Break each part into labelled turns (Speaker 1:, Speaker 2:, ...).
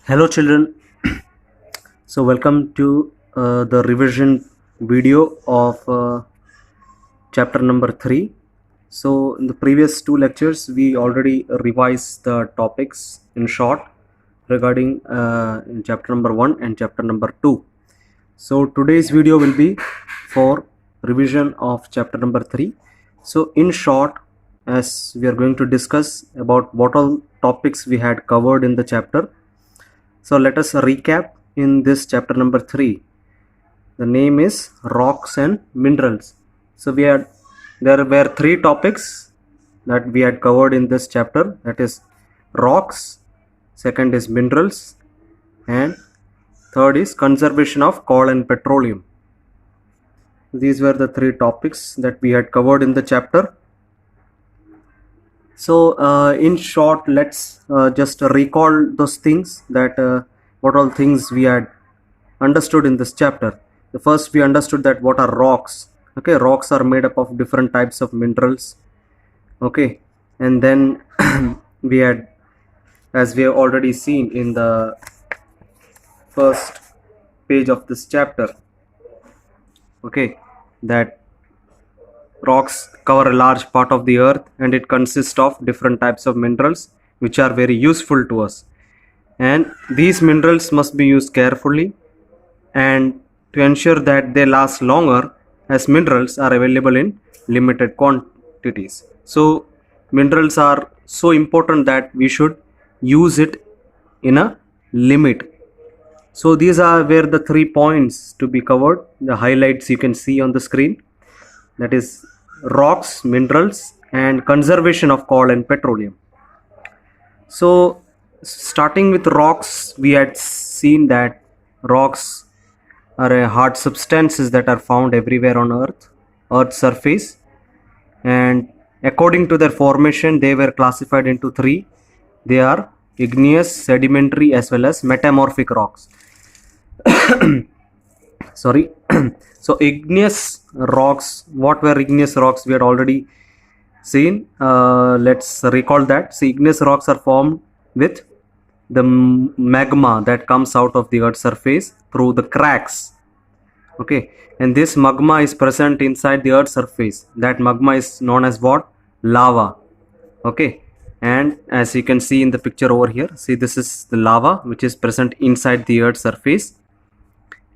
Speaker 1: Hello children, so welcome to the revision video of chapter number 3. So in the previous two lectures we already revised the topics in short regarding in chapter number 1 and chapter number 2. So today's video will be for revision of chapter number 3. So in short, as we are going to discuss about what all topics we had covered in the chapter. So let us recap in this chapter number 3. The name is rocks and minerals. So there were three topics that we had covered in this chapter, that is rocks, second is minerals, and third is conservation of coal and petroleum. These were the three topics that we had covered in the chapter. So in short, let's just recall those things that what all things we had understood in this chapter. The first, we understood that what are rocks. Okay, rocks are made up of different types of minerals. Okay, and then we had, as we have already seen in the first page of this chapter, okay, that rocks cover a large part of the earth and it consists of different types of minerals which are very useful to us, and these minerals must be used carefully and to ensure that they last longer, as minerals are available in limited quantities. So minerals are so important that we should use it in a limit. So these are where the 3 points to be covered, the highlights you can see on the screen, that is rocks, minerals, and conservation of coal and petroleum. So starting with rocks, we had seen that rocks are hard substances that are found everywhere on earth's surface, and according to their formation they were classified into 3. They are igneous, sedimentary, as well as metamorphic rocks. Sorry. So igneous rocks, what were igneous rocks? We had already seen. Let's recall that. See, igneous rocks are formed with the magma that comes out of the earth's surface through the cracks. Okay, and this magma is present inside the earth's surface. That magma is known as what? Lava. Okay, and as you can see in the picture over here, see, this is the lava which is present inside the earth's surface.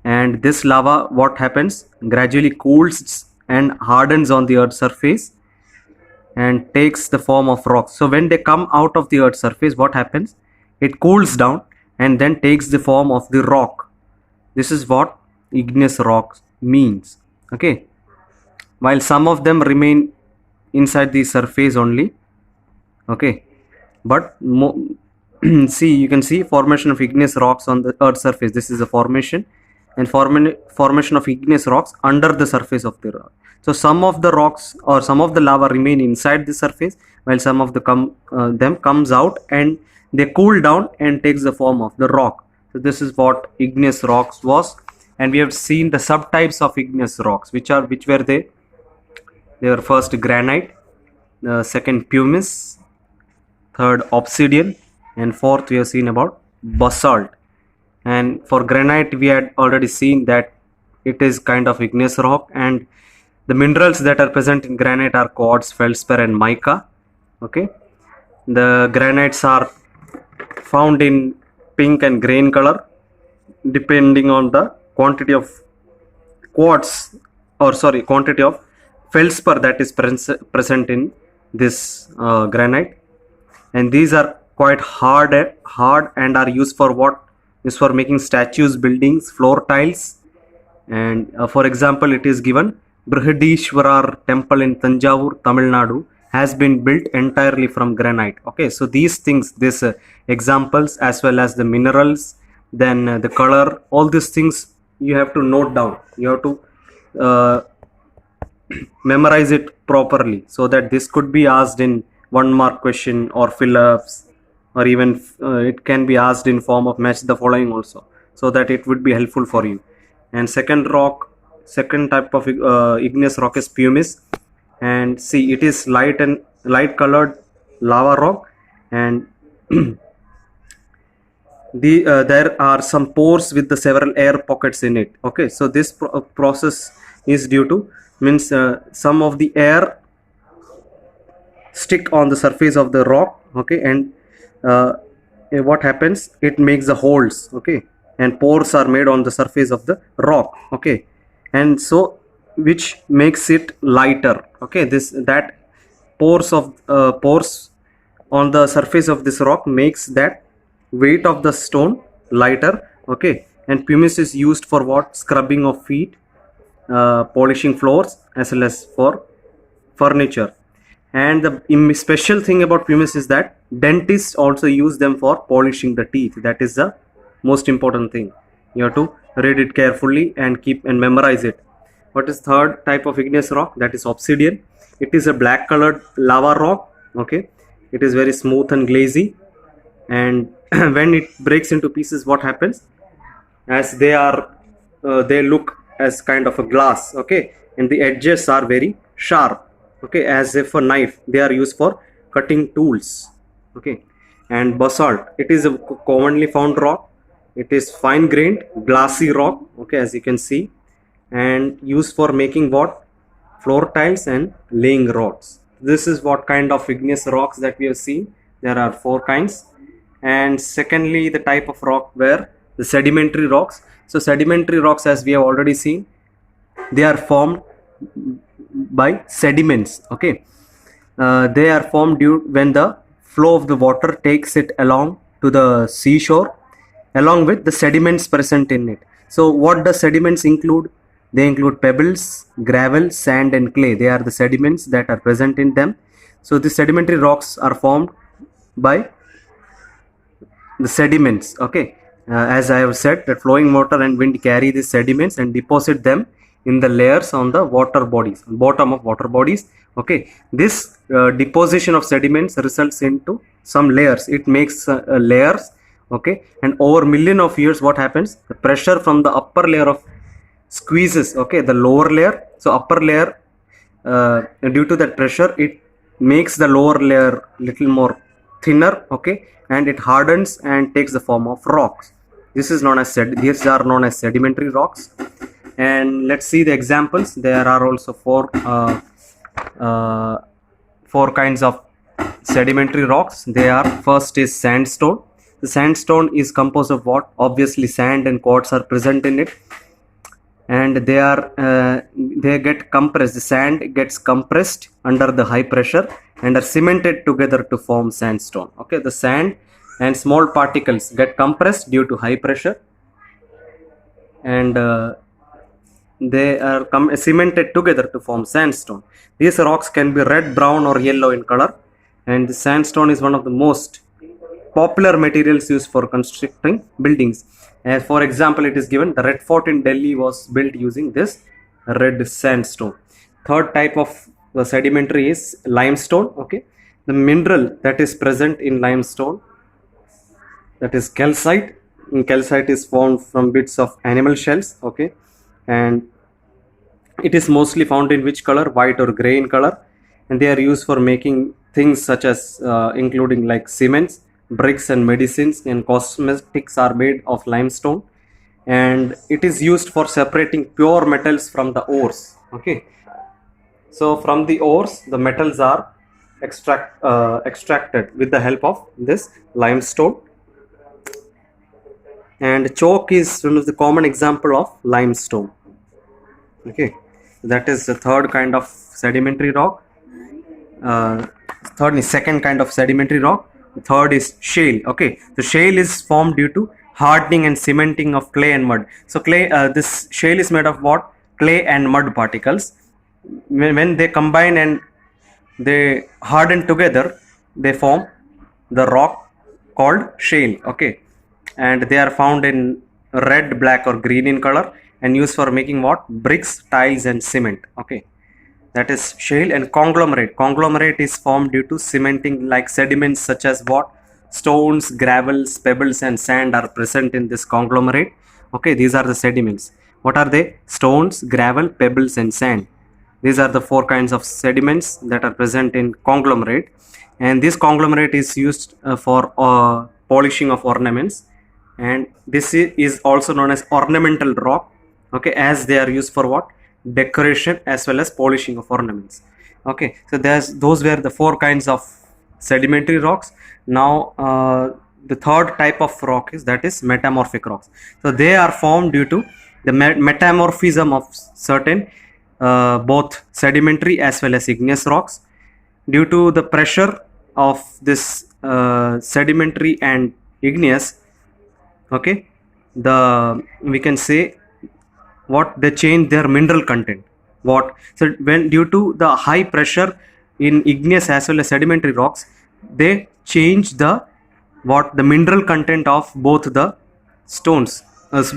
Speaker 1: And this lava, what happens, gradually cools and hardens on the earth's surface and takes the form of rocks. So when they come out of the earth's surface, what happens, it cools down and then takes the form of the rock. This is what igneous rocks means. Okay, while some of them remain inside the surface only. Okay, but see, you can see formation of igneous rocks on the earth's surface. This is a formation, and formation of igneous rocks under the surface of the rock. So some of the rocks or some of the lava remain inside the surface, while some of them comes out and they cool down and takes the form of the rock. So this is what igneous rocks was, and we have seen the subtypes of igneous rocks. Which were they? They were first granite, second pumice, third obsidian, and fourth we have seen about basalt. And for granite, we had already seen that it is kind of igneous rock, and the minerals that are present in granite are quartz, feldspar, and mica. Okay, the granites are found in pink and green color depending on the quantity of quantity of feldspar that is present in this granite. And these are quite hard and are used for what? Is for making statues, buildings, floor tiles. And for example, it is given Brihadishwarar temple in Tanjavur, Tamil Nadu has been built entirely from granite. Okay, so these things, these examples, as well as the minerals, then the color, all these things you have to note down. You have to memorize it properly, so that this could be asked in 1-mark question or fill-ups, or even it can be asked in form of match the following also, so that it would be helpful for you. And second type of igneous rock is pumice, and see, it is light colored lava rock, and there are some pores with the several air pockets in it. Okay, so this process is due to, means some of the air stick on the surface of the rock. Okay, and what happens, it makes the holes. Okay, and pores are made on the surface of the rock. Okay, and so which makes it lighter. Okay, that pores on the surface of this rock makes that weight of the stone lighter. Okay, and pumice is used for what? Scrubbing of feet, polishing floors, as well as for furniture. And the special thing about pumice is that dentists also use them for polishing the teeth. That is the most important thing. You have to read it carefully and keep and memorize it. What is third type of igneous rock? That is obsidian. It is a black colored lava rock. Okay, it is very smooth and glazy, and when it breaks into pieces, what happens, as they look as kind of a glass. Okay, and the edges are very sharp. Okay, as if a knife. They are used for cutting tools. Okay, and basalt, it is a commonly found rock. It is fine grained glassy rock. Okay, as you can see, and used for making what? Floor tiles and laying rods. This is what kind of igneous rocks that we have seen. There are 4 kinds. And secondly, the type of rock where the sedimentary rocks. So sedimentary rocks, as we have already seen, they are formed by sediments. Okay, they are formed due when the flow of the water takes it along to the seashore, along with the sediments present in it. So what does sediments include? They include pebbles, gravel, sand, and clay. They are the sediments that are present in them. So the sedimentary rocks are formed by the sediments. Okay, as I have said, that flowing water and wind carry these sediments and deposit them in the layers on the water bodies, bottom of water bodies. Okay, this deposition of sediments results into some layers. It makes layers. Okay, and over million of years, what happens? The pressure from the upper layer of squeezes, okay, the lower layer. So upper layer, due to that pressure, it makes the lower layer little more thinner. Okay, and it hardens and takes the form of rocks. These are known as sedimentary rocks. And let's see the examples. There are also four kinds of sedimentary rocks. They are, first is sandstone. The sandstone is composed of what? Obviously sand and quartz are present in it, and they get compressed. The sand gets compressed under the high pressure and are cemented together to form sandstone. Okay, the sand and small particles get compressed due to high pressure, and they are cemented together to form sandstone. These rocks can be red, brown, or yellow in color, and the sandstone is one of the most popular materials used for constructing buildings. As for example, it is given the Red Fort in Delhi was built using this red sandstone. Third type of sedimentary is limestone. Okay, the mineral that is present in limestone, that is calcite. Calcite is formed from bits of animal shells. Okay, and it is mostly found in which color? White or gray in color, and they are used for making things such as including like cements, bricks, and medicines, and cosmetics are made of limestone. And it is used for separating pure metals from the ores. Okay, so from the ores the metals are extracted with the help of this limestone. And chalk is one of the common example of limestone. Okay, that is the third kind of sedimentary rock. Second kind of sedimentary rock. Third is shale. Okay, the shale is formed due to hardening and cementing of clay and mud. So clay, this shale is made of what? Clay and mud particles. When they combine and they harden together, they form the rock called shale. Okay, and they are found in red, black, or green in color, and used for making what? Bricks, tiles, and cement. Okay, that is shale. And conglomerate. Conglomerate is formed due to cementing, like sediments such as what? Stones, gravels, pebbles, and sand are present in this conglomerate. Okay, these are the sediments. What are they? Stones, gravel, pebbles, and sand. These are the 4 kinds of sediments that are present in conglomerate. And this conglomerate is used for polishing of ornaments, and this is also known as ornamental rock, okay, as they are used for what, decoration as well as polishing of ornaments. Okay, so those were the four kinds of sedimentary rocks. Now the third type of rock is metamorphic rocks. So they are formed due to the metamorphism of certain both sedimentary as well as igneous rocks. Due to the pressure of this sedimentary and igneous, okay, we can say what, they change their mineral content. What, so when due to the high pressure in igneous as well as sedimentary rocks, they change the mineral content of both the stones,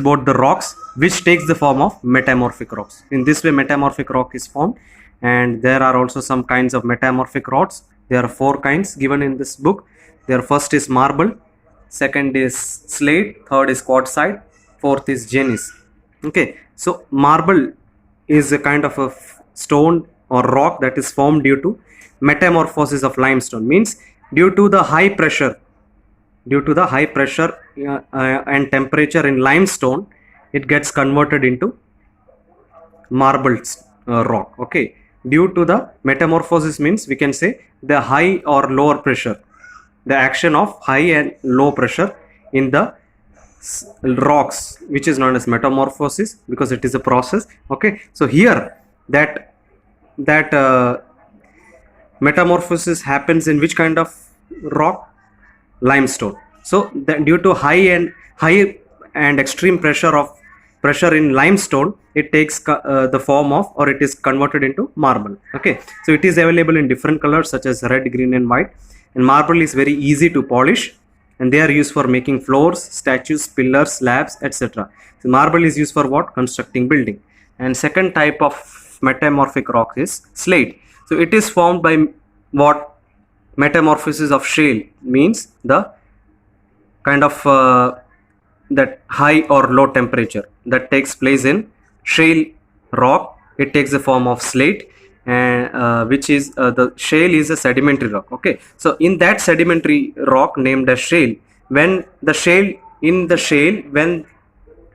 Speaker 1: both the rocks, which takes the form of metamorphic rocks. In this way metamorphic rock is formed. And there are also some kinds of metamorphic rocks. There are four kinds given in this book. Their first is marble, second is slate, third is quartzite, fourth is gneiss. Okay, so marble is a kind of a stone or rock that is formed due to metamorphosis of limestone. Means due to the high pressure and temperature in limestone, it gets converted into marble rock. Okay, due to the metamorphosis, means we can say the high or lower pressure, the action of high and low pressure in the rocks, which is known as metamorphosis, because it is a process. Okay, so here that metamorphosis happens in which kind of rock? Limestone. So that due to high and extreme pressure in limestone, it takes the form of, or it is converted into marble. Okay, so it is available in different colors such as red, green and white. And marble is very easy to polish, and they are used for making floors, statues, pillars, slabs, etc. So marble is used for what? Constructing building. And second type of metamorphic rock is slate. So it is formed by what? Metamorphosis of shale, means the kind of that high or low temperature that takes place in shale rock. It takes the form of slate, and which is the shale is a sedimentary rock. Okay, so in that sedimentary rock named as shale, when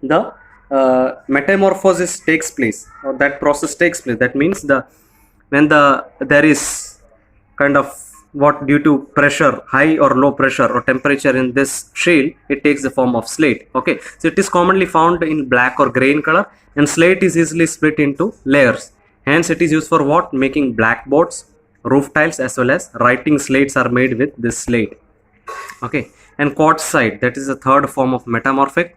Speaker 1: the metamorphosis takes place, or that process takes place, that means there is kind of what, due to pressure, high or low pressure or temperature in this shale, it takes the form of slate. Okay, so it is commonly found in black or gray in color, and slate is easily split into layers. Hence it is used for what? Making blackboards, roof tiles, as well as writing slates are made with this slate. Okay, and quartzite, that is the third form of metamorphic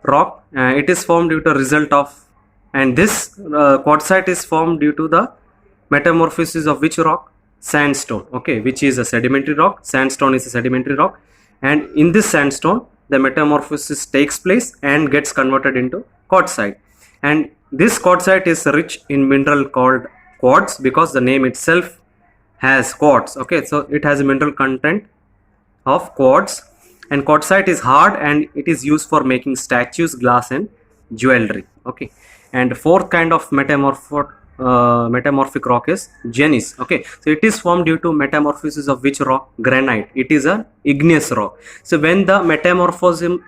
Speaker 1: rock. It is formed due to result of, and this quartzite is formed due to the metamorphosis of which rock? Sandstone. Okay, which is a sedimentary rock. Sandstone is a sedimentary rock, and in this sandstone the metamorphosis takes place and gets converted into quartzite. And this quartzite is rich in mineral called quartz, because the name itself has quartz. Okay, so it has a mineral content of quartz, and quartzite is hard and it is used for making statues, glass and jewelry. Okay, and fourth kind of metamorphic rock is gneiss. Okay, so it is formed due to metamorphosis of which rock? Granite. It is an igneous rock. So when the metamorphism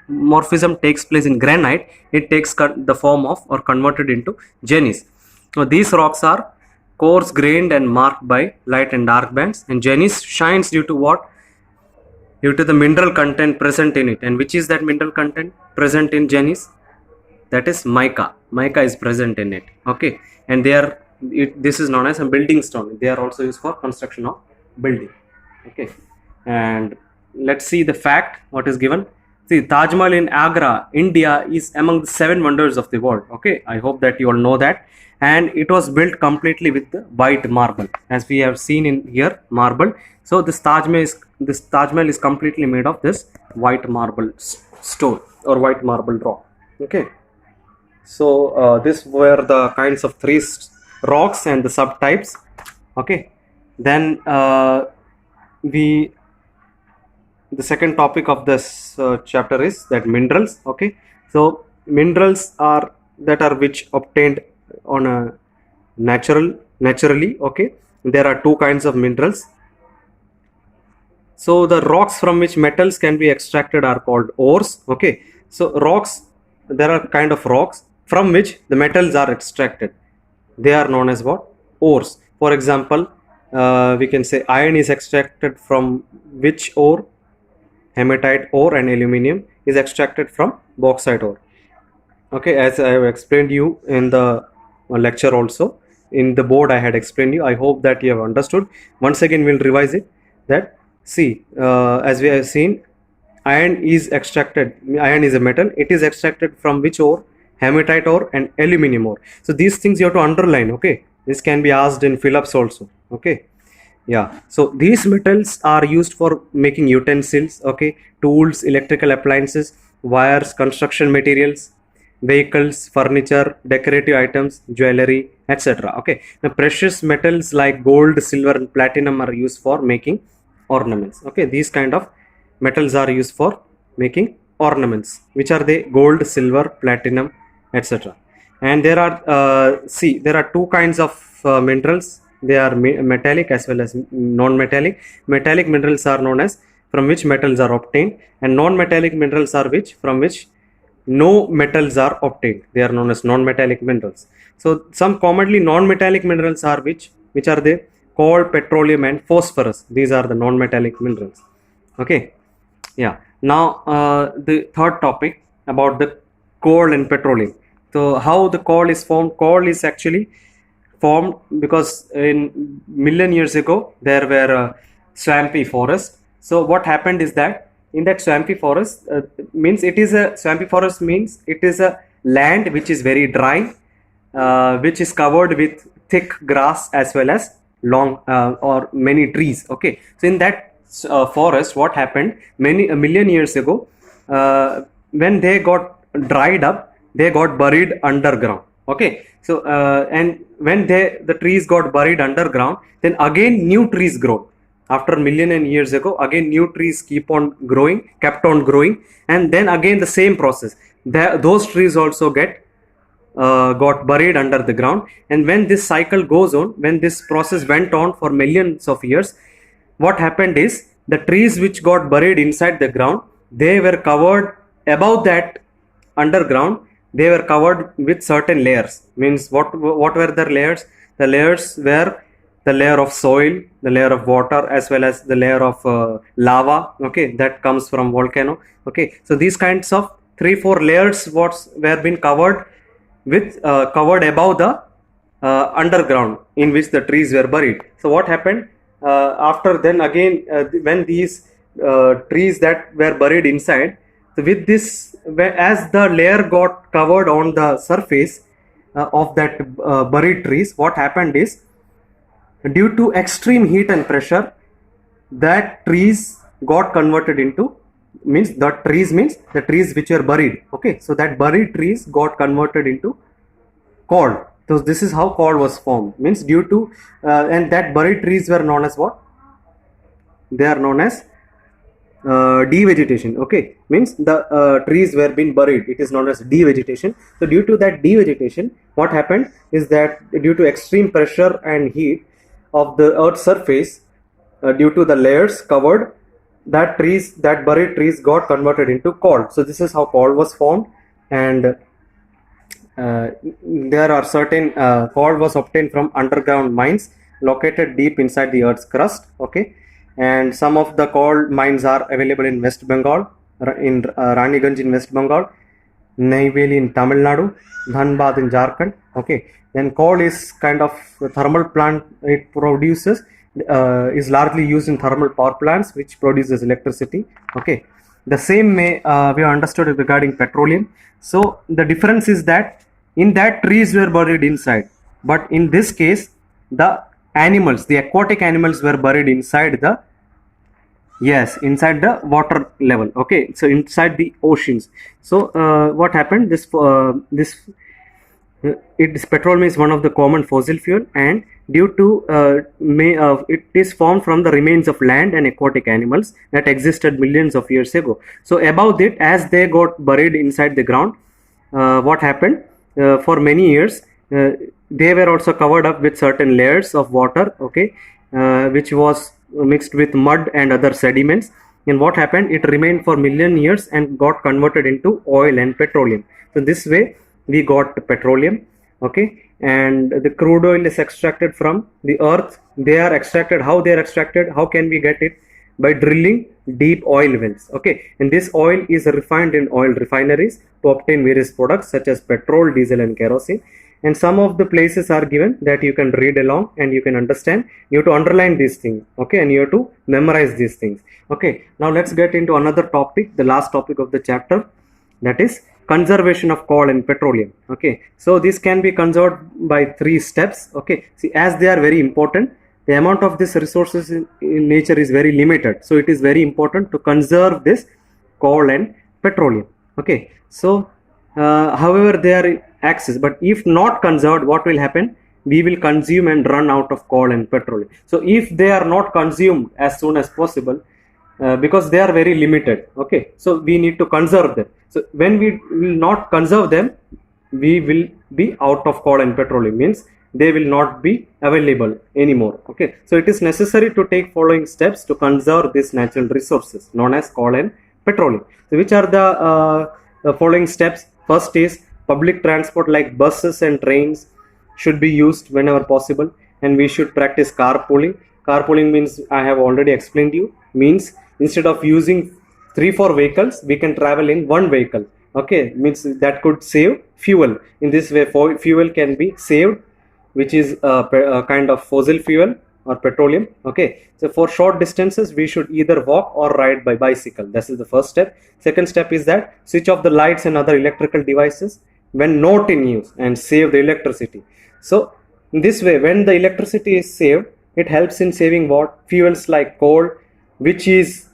Speaker 1: takes place in granite, it takes the form of, or converted into, gneiss. So these rocks are coarse grained and marked by light and dark bands, and gneiss shines due to what? Due to the mineral content present in it. And which is that mineral content present in gneiss? That is mica. Mica is present in it. Okay, and this is known as a building stone. They are also used for construction of building. Okay, and let's see the fact what is given. See, Taj Mahal in Agra, India is among the 7 wonders of the world. Okay, I hope that you all know that. And it was built completely with the white marble, as we have seen in here, marble. So this Taj Mahal is completely made of this white marble stone or white marble rock. Okay, so these were the kinds of 3 rocks and the subtypes. Okay, then the second topic of this chapter is that minerals. Okay, so minerals are which obtained on a naturally. Okay, there are 2 kinds of minerals. So the rocks from which metals can be extracted are called ores. Okay, so rocks, there are kind of rocks from which the metals are extracted. They are known as what? Ores. For example, we can say iron is extracted from which ore? Hematite ore, and aluminium is extracted from bauxite ore. Okay, as I have explained you in the lecture also, in the board I had explained you. I hope that you have understood. Once again we'll revise it. That see, as we have seen, iron is extracted, iron is a metal, it is extracted from which ore? Hematite ore and aluminium ore. So these things you have to underline. Okay, this can be asked in fill-ups also. Okay, yeah, so these metals are used for making utensils, okay, tools, electrical appliances, wires, construction materials, vehicles, furniture, decorative items, jewelry, etc. Okay, now precious metals like gold, silver, and platinum are used for making ornaments. Okay, these kind of metals are used for making ornaments. Which are they? Gold, silver, platinum, etc. And there are see, there are two kinds of minerals. They are metallic as well as non-metallic. Metallic minerals are known as from which metals are obtained, and non-metallic minerals are which from which no metals are obtained. They are known as non-metallic minerals. So some commonly non-metallic minerals are which are they? Coal, petroleum, and phosphorus. These are the non-metallic minerals. Okay, yeah. Now the third topic about the coal and petroleum. So how the coal is formed? Coal is actually formed because in million years ago there were swampy forest. So what happened is that in that swampy forest, means it is a swampy forest means it is a land which is very dry, which is covered with thick grass as well as long or many trees. Okay, so in that forest, what happened a million years ago, when they got dried up, they got buried underground. Okay, so and when the trees got buried underground, then again new trees grow. After million and years ago, again new trees kept on growing, and then again the same process. Those trees also got buried under the ground. And when this cycle goes on, when this process went on for millions of years, what happened is the trees which got buried inside the ground, they were covered above that underground. They were covered with certain layers. Means what were the layers? The layers were the layer of soil, the layer of water, as well as the layer of lava. Okay, that comes from volcano. Okay, so these kinds of 3-4 layers were been covered with covered above the underground in which the trees were buried. So what happened after then again when these trees that were buried inside, so with this, as the layer got covered on the surface of that buried trees, what happened is, due to extreme heat and pressure, that trees got converted into, means the trees which were buried. Okay, so that buried trees got converted into coal. So this is how coal was formed. Means due to and that buried trees were known as what? They are known as devegetation. Okay, means the trees were being buried, it is known as devegetation. So due to that devegetation, what happened is that due to extreme pressure and heat of the earth's surface, due to the layers covered, that buried trees got converted into coal. So this is how coal was formed. And there are certain coal was obtained from underground mines located deep inside the earth's crust. Okay, and some of the coal mines are available in West Bengal, in Raniganj in West Bengal, Neyveli in Tamil Nadu, Dhanbad in Jharkhand. Okay, then coal is kind of a thermal plant. It produces is largely used in thermal power plants which produces electricity. Okay, the same we have understood regarding petroleum. So the difference is that in that trees were buried inside, but in this case the aquatic animals were buried inside the inside the water level. Okay, so inside the oceans. So what happened, this petroleum is one of the common fossil fuel, and due to it is formed from the remains of land and aquatic animals that existed millions of years ago. So above it, as they got buried inside the ground, what happened, for many years they were also covered up with certain layers of water. Okay, which was mixed with mud and other sediments. And what happened? It remained for million years and got converted into oil and petroleum. So this way we got petroleum. Okay, and the crude oil is extracted from the earth. They are extracted. How they are extracted? How can we get it? By drilling deep oil wells. Okay, and this oil is refined in oil refineries to obtain various products such as petrol, diesel, and kerosene. And some of the places are given that you can read along and you can understand. You have to underline these things. Okay, and you have to memorize these things. Okay, now let's get into another topic, the last topic of the chapter, that is conservation of coal and petroleum. Okay, so this can be conserved by 3 steps. Okay, see, as they are very important, the amount of these resources in nature is very limited, so it is very important to conserve this coal and petroleum. Okay, so however they are access, but if not conserved, what will happen? We will consume and run out of coal and petroleum. So if they are not consumed as soon as possible, because they are very limited, okay, so we need to conserve them. So when we will not conserve them, we will be out of coal and petroleum, means they will not be available anymore. Okay, so it is necessary to take following steps to conserve these natural resources known as coal and petroleum. So which are the following steps? First is public transport like buses and trains should be used whenever possible, and we should practice carpooling. Carpooling means, I have already explained you, means instead of using 3-4 vehicles, we can travel in one vehicle. Okay, means that could save fuel. In this way, fuel can be saved, which is a kind of fossil fuel or petroleum. Okay, so for short distances we should either walk or ride by bicycle. This is the first step. Second step is that switch off the lights and other electrical devices when not in use and save the electricity. So in this way, when the electricity is saved, it helps in saving what? Fuels like coal, which is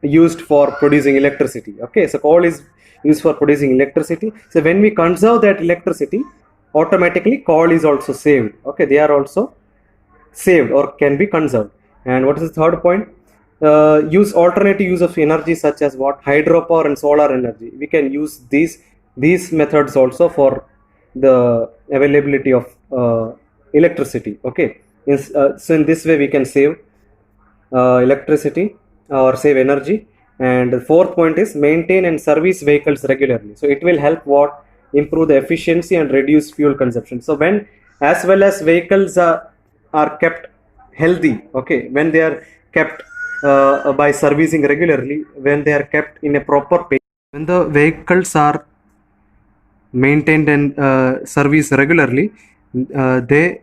Speaker 1: used for producing electricity. Okay, so coal is used for producing electricity. So when we conserve that electricity, automatically coal is also saved. Okay, they are also saved or can be conserved. And what is the third point? Use alternative use of energy such as what? Hydropower and solar energy. We can use these methods also for the availability of electricity. Okay, so in this way we can save electricity or save energy. And the fourth point is maintain and service vehicles regularly. So it will help what? Improve the efficiency and reduce fuel consumption. So when, as well as vehicles are kept healthy, okay, when they are kept by servicing regularly, when they are kept in a proper pace, when the vehicles are maintained and serviced regularly, it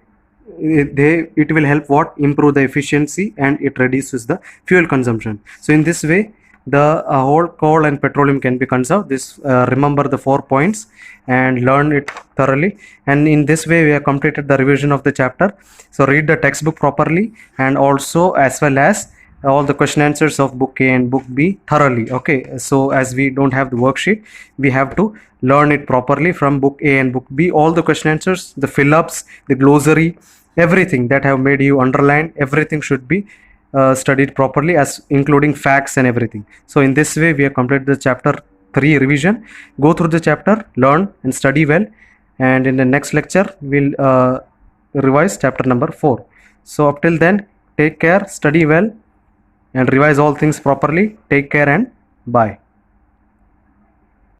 Speaker 1: will help what? Improve the efficiency and it reduces the fuel consumption. So in this way, the whole coal and petroleum can be conserved. This remember the 4 points and learn it thoroughly. And in this way we have completed the revision of the chapter. So read the textbook properly, and also as well as all the question answers of book A and book B thoroughly. Okay, so as we don't have the worksheet, we have to learn it properly from book A and book B. All the question answers, the fill-ups, the glossary, everything that have made you underline, everything should be studied properly, as including facts and everything. So in this way we have completed the chapter 3 revision. Go through the chapter, learn and study well, and in the next lecture we'll revise chapter number 4. So up till then, take care, study well and revise all things properly. Take care and bye.